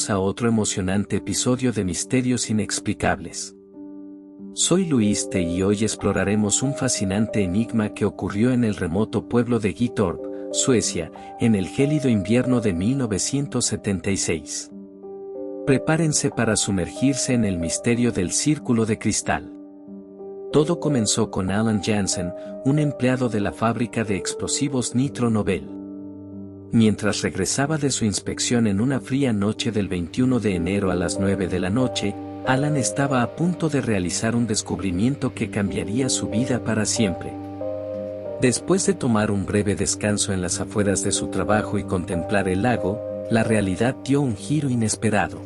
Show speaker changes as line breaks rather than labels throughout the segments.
Bienvenidos a otro emocionante episodio de Misterios Inexplicables. Soy Luis T. y hoy exploraremos un fascinante enigma que ocurrió en el remoto pueblo de Gyttorp, Suecia, en el gélido invierno de 1976. Prepárense para sumergirse en el misterio del círculo de cristal. Todo comenzó con Allan Janssen, un empleado de la fábrica de explosivos Nitro Nobel. Mientras regresaba de su inspección en una fría noche del 21 de enero a las 9 de la noche, Allan estaba a punto de realizar un descubrimiento que cambiaría su vida para siempre. Después de tomar un breve descanso en las afueras de su trabajo y contemplar el lago, la realidad dio un giro inesperado.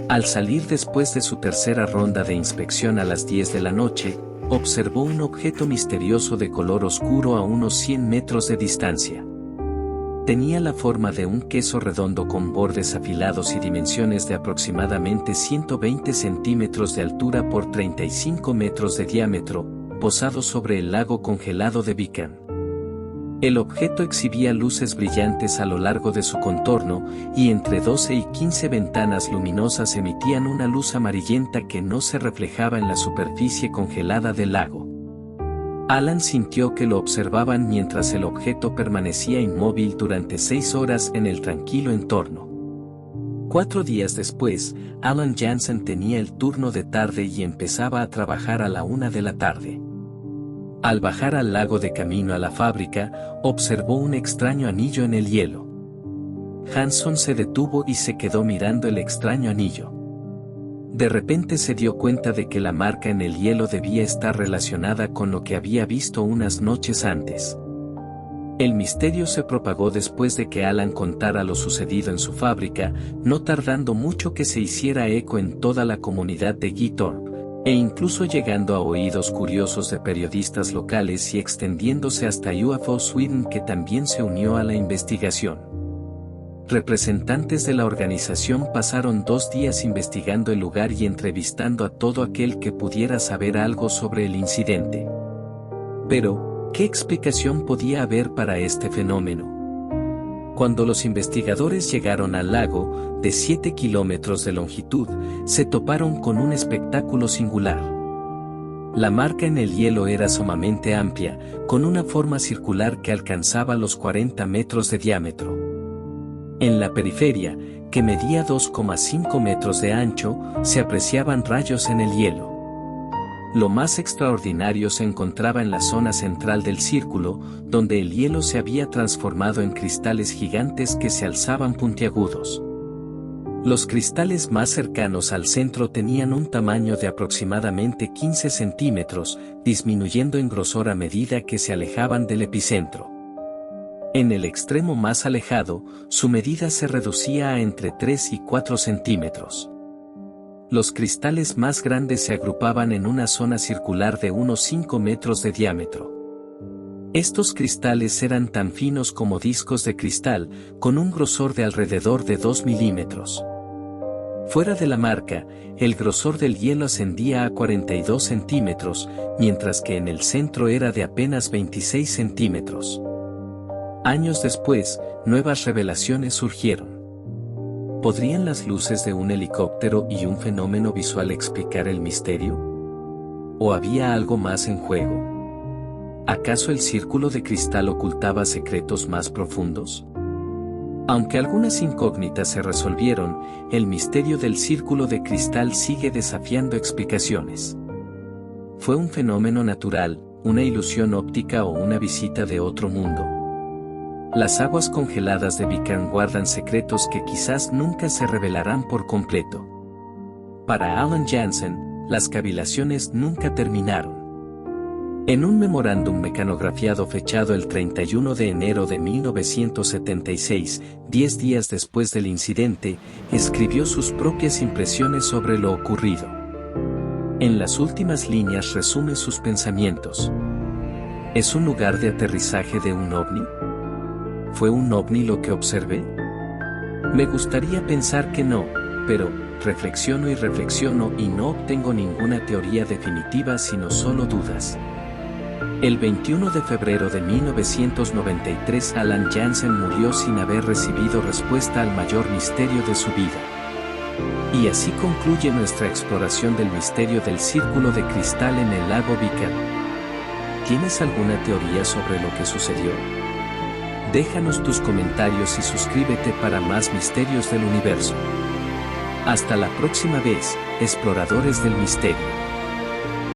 Al salir después de su tercera ronda de inspección a las 10 de la noche, observó un objeto misterioso de color oscuro a unos 100 metros de distancia. Tenía la forma de un queso redondo con bordes afilados y dimensiones de aproximadamente 120 centímetros de altura por 35 metros de diámetro, posado sobre el lago congelado de Vikan. El objeto exhibía luces brillantes a lo largo de su contorno, y entre 12 y 15 ventanas luminosas emitían una luz amarillenta que no se reflejaba en la superficie congelada del lago. Allan sintió que lo observaban mientras el objeto permanecía inmóvil durante 6 horas en el tranquilo entorno. 4 días después, Allan Janssen tenía el turno de tarde y empezaba a trabajar a la 1 de la tarde. Al bajar al lago de camino a la fábrica, observó un extraño anillo en el hielo. Janssen se detuvo y se quedó mirando el extraño anillo. De repente se dio cuenta de que la marca en el hielo debía estar relacionada con lo que había visto unas noches antes. El misterio se propagó después de que Allan contara lo sucedido en su fábrica, no tardando mucho que se hiciera eco en toda la comunidad de Gyttorp, e incluso llegando a oídos curiosos de periodistas locales y extendiéndose hasta UFO Sweden, que también se unió a la investigación. Representantes de la organización pasaron 2 días investigando el lugar y entrevistando a todo aquel que pudiera saber algo sobre el incidente. Pero, ¿qué explicación podía haber para este fenómeno? Cuando los investigadores llegaron al lago, de 7 kilómetros de longitud, se toparon con un espectáculo singular. La marca en el hielo era sumamente amplia, con una forma circular que alcanzaba los 40 metros de diámetro. En la periferia, que medía 2,5 metros de ancho, se apreciaban rayos en el hielo. Lo más extraordinario se encontraba en la zona central del círculo, donde el hielo se había transformado en cristales gigantes que se alzaban puntiagudos. Los cristales más cercanos al centro tenían un tamaño de aproximadamente 15 centímetros, disminuyendo en grosor a medida que se alejaban del epicentro. En el extremo más alejado, su medida se reducía a entre 3 y 4 centímetros. Los cristales más grandes se agrupaban en una zona circular de unos 5 metros de diámetro. Estos cristales eran tan finos como discos de cristal, con un grosor de alrededor de 2 milímetros. Fuera de la marca, el grosor del hielo ascendía a 42 centímetros, mientras que en el centro era de apenas 26 centímetros. Años después, nuevas revelaciones surgieron. ¿Podrían las luces de un helicóptero y un fenómeno visual explicar el misterio? ¿O había algo más en juego? ¿Acaso el círculo de cristal ocultaba secretos más profundos? Aunque algunas incógnitas se resolvieron, el misterio del círculo de cristal sigue desafiando explicaciones. ¿Fue un fenómeno natural, una ilusión óptica o una visita de otro mundo? Las aguas congeladas de Vikan guardan secretos que quizás nunca se revelarán por completo. Para Allan Janssen, las cavilaciones nunca terminaron. En un memorándum mecanografiado fechado el 31 de enero de 1976, 10 días después del incidente, escribió sus propias impresiones sobre lo ocurrido. En las últimas líneas resume sus pensamientos. ¿Es un lugar de aterrizaje de un ovni? ¿Fue un ovni lo que observé? Me gustaría pensar que no, pero reflexiono y no obtengo ninguna teoría definitiva sino solo dudas. El 21 de febrero de 1993 Alan Jansen murió sin haber recibido respuesta al mayor misterio de su vida. Y así concluye nuestra exploración del misterio del círculo de cristal en el lago Baikal. ¿Tienes alguna teoría sobre lo que sucedió? Déjanos tus comentarios y suscríbete para más misterios del universo. Hasta la próxima vez, exploradores del misterio.